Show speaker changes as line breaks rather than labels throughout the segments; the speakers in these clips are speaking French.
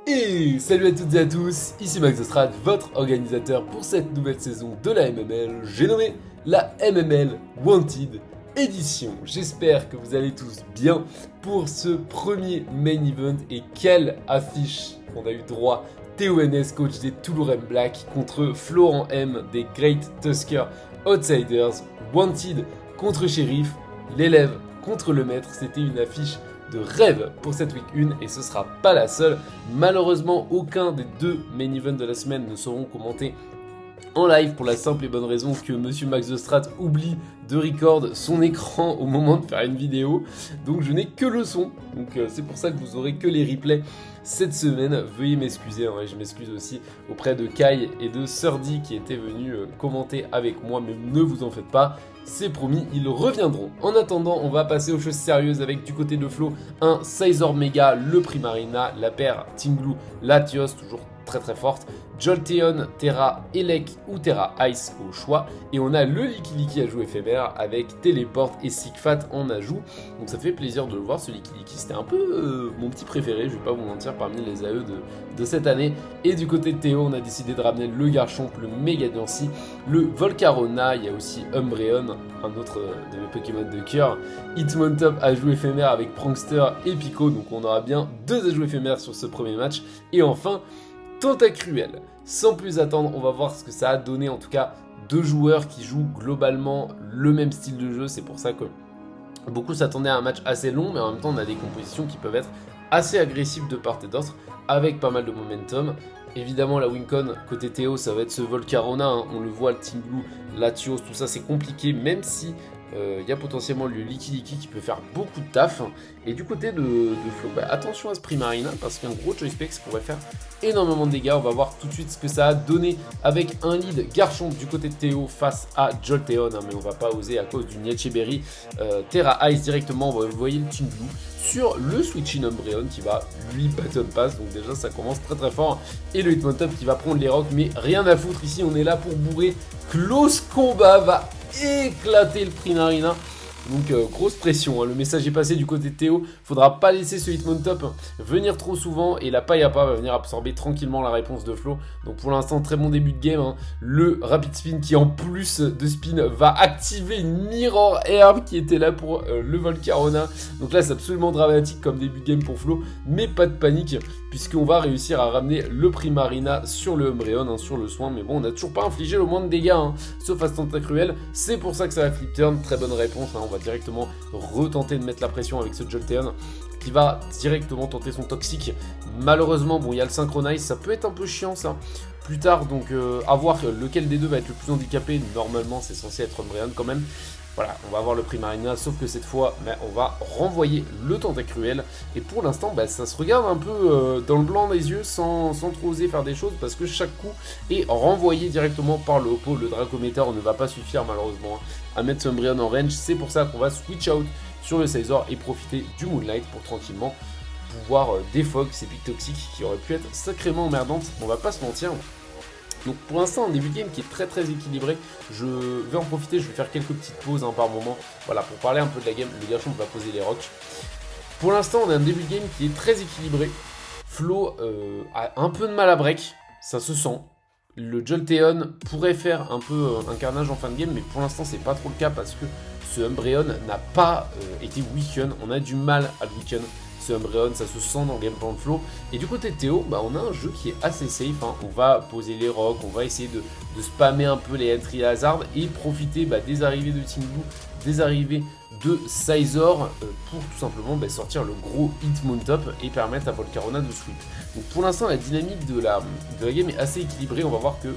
Et salut à toutes et à tous, ici Max Ostrad, votre organisateur pour cette nouvelle saison de la MML, j'ai nommé la MML Wanted Edition. J'espère que vous allez tous bien pour ce premier main event et quelle affiche on a eu droit. TONS, coach des Toulourem Black, contre Florent M des Great Tusker Outsiders, Wanted contre Sheriff, l'élève contre le maître, c'était une affiche de rêve pour cette week 1 et ce sera pas la seule. Malheureusement, aucun des deux main events de la semaine ne seront commentés en live pour la simple et bonne raison que Monsieur Max The Strat oublie de record son écran au moment de faire une vidéo. Donc je n'ai que le son. Donc c'est pour ça que vous aurez que les replays cette semaine. Veuillez m'excuser, hein, et je m'excuse aussi auprès de Kai et de Surdy qui étaient venus commenter avec moi. Mais ne vous en faites pas, c'est promis, ils reviendront. En attendant, on va passer aux choses sérieuses avec du côté de Flo un Sizor Mega, le Primarina, la paire Tinglu, Latios, toujours très forte, Jolteon, Terra Elec ou Terra Ice au choix, et on a le Lickilicky ajout éphémère avec Téléport et Sigfat en ajout, donc ça fait plaisir de le voir. Ce Lickilicky, c'était un peu mon petit préféré, je vais pas vous mentir, parmi les AE de cette année. Et du côté de Théo, on a décidé de ramener le Garchomp, le Mega Nancy, le Volcarona, il y a aussi Umbreon, un autre de mes Pokémon de cœur, Hitmontop ajout éphémère avec Prankster et Pico, donc on aura bien deux ajouts éphémères sur ce premier match, et enfin Tentacruel. Sans plus attendre, on va voir ce que ça a donné, en tout cas deux joueurs qui jouent globalement le même style de jeu. C'est pour ça que beaucoup s'attendaient à un match assez long, mais en même temps on a des compositions qui peuvent être assez agressives de part et d'autre, avec pas mal de momentum. Évidemment la Wincon côté Théo, ça va être ce Volcarona, hein. On le voit, le Tinglu, Latios, tout ça c'est compliqué, même si il y a potentiellement le Lickilicky qui peut faire beaucoup de taf. Et du côté de Flo, attention à ce Primarina parce qu'un gros Choice Specs pourrait faire énormément de dégâts. On va voir tout de suite ce que ça a donné avec un lead Garchomp du côté de Théo face à Jolteon, hein, mais on va pas oser à cause du Niacheberry. Terra Ice directement, vous voyez le Tinglu sur le Switchin Umbreon qui va lui Baton Pass, donc déjà ça commence très fort. Et le Hitmontop qui va prendre les rocks, mais rien à foutre ici, on est là pour bourrer. Close combat va éclater le Primarina. Donc grosse pression, hein. Le message est passé du côté de Théo. Faudra pas laisser ce Hitmontop venir trop souvent. Et la Payapa va venir absorber tranquillement la réponse de Flo. Donc pour l'instant très bon début de game, hein. Le Rapid Spin qui en plus de spin va activer une Mirror Herb qui était là pour le Volcarona. Donc là c'est absolument dramatique comme début de game pour Flo. Mais pas de panique puisqu'on va réussir à ramener le Primarina sur le Umbreon, hein, sur le soin. Mais bon, on n'a toujours pas infligé le moins de dégâts, hein, sauf à ce Tentacruel. C'est pour ça que ça va flip turn. Très bonne réponse, hein. On va directement retenter de mettre la pression avec ce Jolteon qui va directement tenter son toxique. Malheureusement, bon, il y a le Synchronize, ça peut être un peu chiant ça plus tard, donc à voir lequel des deux va être le plus handicapé. Normalement, c'est censé être Umbreon quand même. Voilà, on va avoir le Primarina, sauf que cette fois, on va renvoyer le Tentacruel. Et pour l'instant, ça se regarde un peu dans le blanc des yeux, sans trop oser faire des choses, parce que chaque coup est renvoyé directement par le Oppo. Le Dracometer ne va pas suffire malheureusement à mettre ce Umbreon en range. C'est pour ça qu'on va switch out sur le Sizor et profiter du Moonlight pour tranquillement pouvoir défog ces pics toxiques qui auraient pu être sacrément emmerdantes. On va pas se mentir. Donc pour l'instant un début de game qui est très équilibré. Je vais en profiter, je vais faire quelques petites pauses, hein, par moment. Voilà, pour parler un peu de la game. Le Garchomp va poser les rocks. Pour l'instant on a un début de game qui est très équilibré. Flo a un peu de mal à break, ça se sent. Le Jolteon pourrait faire un peu un carnage en fin de game, mais pour l'instant c'est pas trop le cas parce que ce Umbreon n'a pas été weaken. On a du mal à le weaken. Ce Umbreon, ça se sent dans le gameplay de Flo. Et du côté de Théo, on a un jeu qui est assez safe, hein. On va poser les rocks, on va essayer de spammer un peu les entry hazard et profiter des arrivées de Tinglu, des arrivées de Sizor pour tout simplement sortir le gros Hitmontop et permettre à Volcarona de sweep. Donc pour l'instant la dynamique de la game est assez équilibrée. On va voir que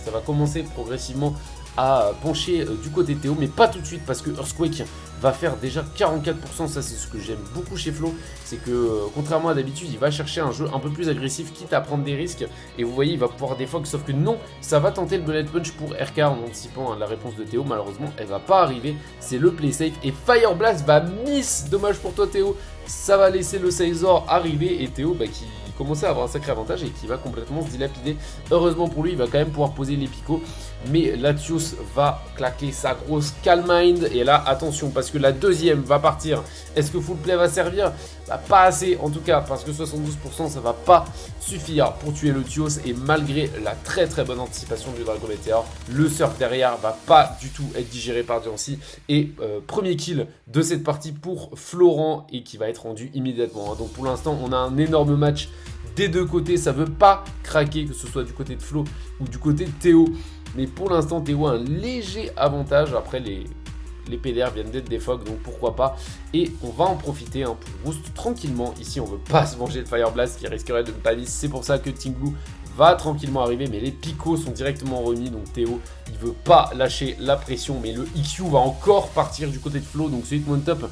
ça va commencer progressivement à pencher du côté de Théo, mais pas tout de suite parce que Earthquake va faire déjà 44%. Ça c'est ce que j'aime beaucoup chez Flo, c'est que contrairement à d'habitude il va chercher un jeu un peu plus agressif quitte à prendre des risques, et vous voyez il va pouvoir défog, sauf que non, ça va tenter le bullet punch pour RK en anticipant la réponse de Théo. Malheureusement elle va pas arriver, c'est le play safe et Fire Blast va miss. Dommage pour toi Théo, ça va laisser le Sizor arriver et Théo qui commencer à avoir un sacré avantage et qui va complètement se dilapider. Heureusement pour lui, il va quand même pouvoir poser les picots, mais Latios va claquer sa grosse Calm Mind. Et là, attention, parce que la deuxième va partir. Est-ce que Full Play va servir? Bah, pas assez en tout cas, parce que 72% ça va pas suffire pour tuer le Tios, et malgré la très bonne anticipation du Dragon Meteor, le surf derrière va pas du tout être digéré par Diancie, et premier kill de cette partie pour Florent, et qui va être rendu immédiatement. Donc pour l'instant on a un énorme match des deux côtés, ça veut pas craquer, que ce soit du côté de Flo ou du côté de Théo, mais pour l'instant Théo a un léger avantage. Après les PDR viennent d'être des fogs, donc pourquoi pas. Et on va en profiter pour boost tranquillement. Ici, on veut pas se manger de Fire Blast qui risquerait de ne pas miss. C'est pour ça que Team Blue va tranquillement arriver, mais les picots sont directement remis. Donc Théo, il veut pas lâcher la pression, mais le EQ va encore partir du côté de Flo. Donc ce Hitmon Top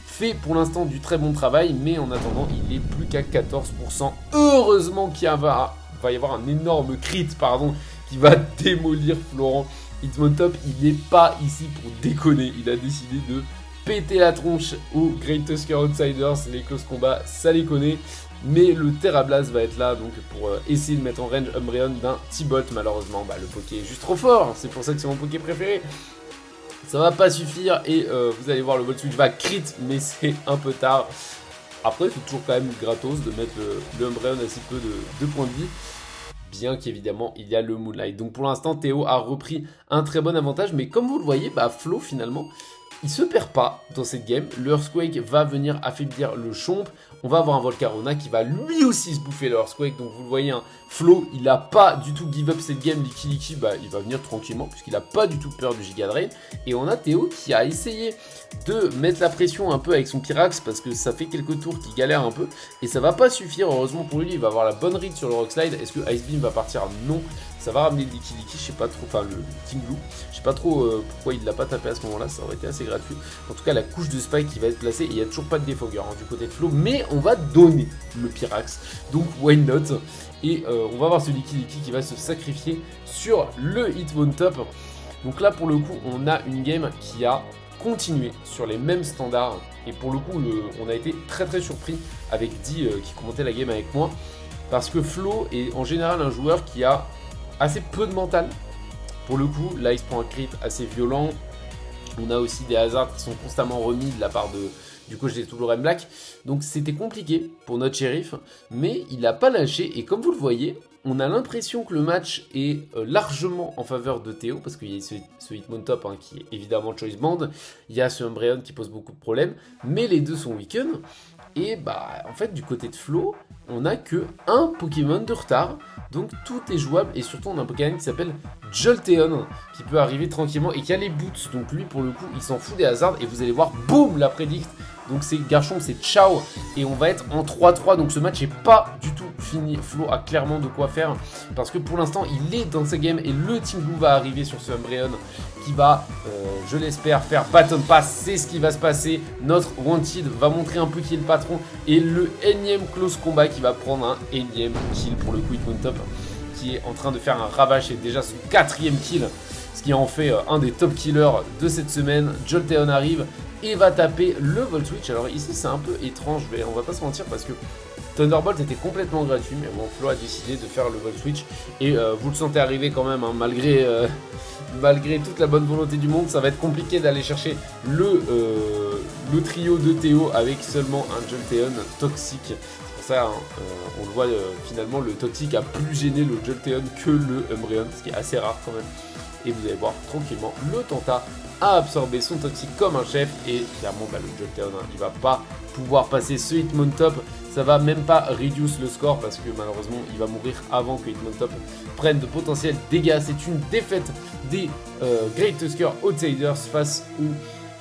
fait pour l'instant du très bon travail, mais en attendant, il est plus qu'à 14%. Heureusement qu'il va y avoir un énorme crit, qui va démolir Florent. Hitmon Top, il n'est pas ici pour déconner, il a décidé de péter la tronche aux Great Tusker Outsiders. Les close combats, ça les connaît, mais le Terra Blast va être là donc pour essayer de mettre en range Umbreon d'un T-Bolt. Malheureusement, le Poké est juste trop fort, c'est pour ça que c'est mon Poké préféré. Ça va pas suffire, et vous allez voir, le Volt Switch va crit, mais c'est un peu tard. Après, c'est toujours quand même gratos de mettre le Umbreon à si peu de points de vie, bien qu'évidemment il y a le Moonlight. Donc pour l'instant Théo a repris un très bon avantage, mais comme vous le voyez, Flo finalement il se perd pas dans cette game. Le Earthquake va venir affaiblir le Chomp. On va avoir un Volcarona qui va lui aussi se bouffer le Earthquake. Donc vous le voyez, Flo il a pas du tout give up cette game. Licky il va venir tranquillement puisqu'il a pas du tout peur du Giga Drain. Et on a Théo qui a essayé de mettre la pression un peu avec son Pyrax, parce que ça fait quelques tours qu'il galère un peu et ça va pas suffire. Heureusement pour lui, il va avoir la bonne read sur le Rock Slide. Est-ce que Ice Beam va partir? Non. Ça va ramener le Licky, je sais pas trop, le Team Blue, je sais pas trop pourquoi il l'a pas tapé à ce moment-là, ça aurait été assez gratuit. En tout cas, la couche de Spike qui va être placée, et il n'y a toujours pas de Defogger du côté de Flo, mais on va donner le Pyrax, donc why not. Et on va voir ce Licky qui va se sacrifier sur le Hitmon Top. Donc là, pour le coup, on a une game qui a continué sur les mêmes standards, et pour le coup, on a été très surpris avec Di qui commentait la game avec moi, parce que Flo est en général un joueur qui a assez peu de mental. Pour le coup, là il se prend un crit assez violent. On a aussi des hasards qui sont constamment remis de la part du coach des Toulourem Black. Donc c'était compliqué pour notre shérif, mais il n'a pas lâché. Et comme vous le voyez, on a l'impression que le match est largement en faveur de Théo, parce qu'il y a ce Hitmon Top qui est évidemment Choice Band. Il y a ce Umbreon qui pose beaucoup de problèmes, mais les deux sont weaken. Et en fait, du côté de Flo, on n'a que un Pokémon de retard, donc tout est jouable. Et surtout, on a un Pokémon qui s'appelle Jolteon, qui peut arriver tranquillement et qui a les boots. Donc lui, pour le coup, il s'en fout des hasards. Et vous allez voir, boum, la prédict. Donc c'est Garchomp, c'est ciao. Et on va être en 3-3. Donc ce match n'est pas du tout fini. Flo a clairement de quoi faire, parce que pour l'instant, il est dans sa game. Et le Team Blue va arriver sur ce Umbreon qui va, je l'espère, faire Baton Pass. C'est ce qui va se passer. Notre Wanted va montrer un peu qui est le patron. Et le énième close combat qui va prendre un énième kill pour le coup. Hitmon Top qui est en train de faire un ravage. C'est déjà son 4e kill, ce qui en fait un des top killers de cette semaine. Jolteon arrive et va taper le Volt Switch. Alors ici c'est un peu étrange, mais on va pas se mentir, parce que Thunderbolt était complètement gratuit, mais bon, Flo a décidé de faire le Volt Switch, et vous le sentez arriver quand même, malgré toute la bonne volonté du monde. Ça va être compliqué d'aller chercher le trio de Théo avec seulement un Jolteon toxique. C'est pour ça, on le voit, finalement le toxique a plus gêné le Jolteon que le Umbreon, ce qui est assez rare quand même. Et vous allez voir tranquillement, le Tenta a absorbé son toxique comme un chef, et clairement le Jolteon, il va pas pouvoir passer ce Hitmon Top. Ça va même pas réduire le score, parce que malheureusement il va mourir avant que Hitmon Top prenne de potentiels dégâts. C'est une défaite des Great Tusker Outsiders face au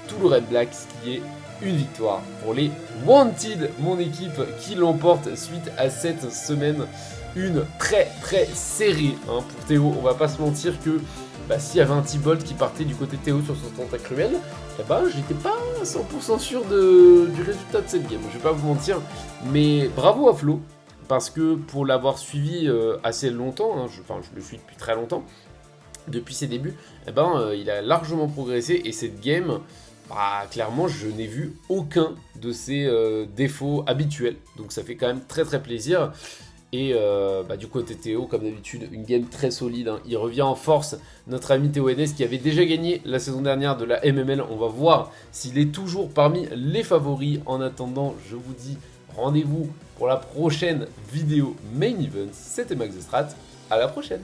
Toulourem Black, ce qui est une victoire pour les Wanted, mon équipe, qui l'emporte suite à cette semaine. Une très serrée pour Théo. On va pas se mentir que s'il y avait un T-Bolt qui partait du côté de Théo sur son Tentacruel, j'étais pas 100% sûr du résultat de cette game, je vais pas vous mentir. Mais bravo à Flo, parce que pour l'avoir suivi assez longtemps, je le suis depuis très longtemps, depuis ses débuts, il a largement progressé, et cette game, clairement je n'ai vu aucun de ses défauts habituels, donc ça fait quand même très plaisir. Et du côté Théo, comme d'habitude, une game très solide. Il revient en force, notre ami Théo NS, qui avait déjà gagné la saison dernière de la MML. On va voir s'il est toujours parmi les favoris. En attendant, je vous dis rendez-vous pour la prochaine vidéo Main Event. C'était Max The Strat, à la prochaine.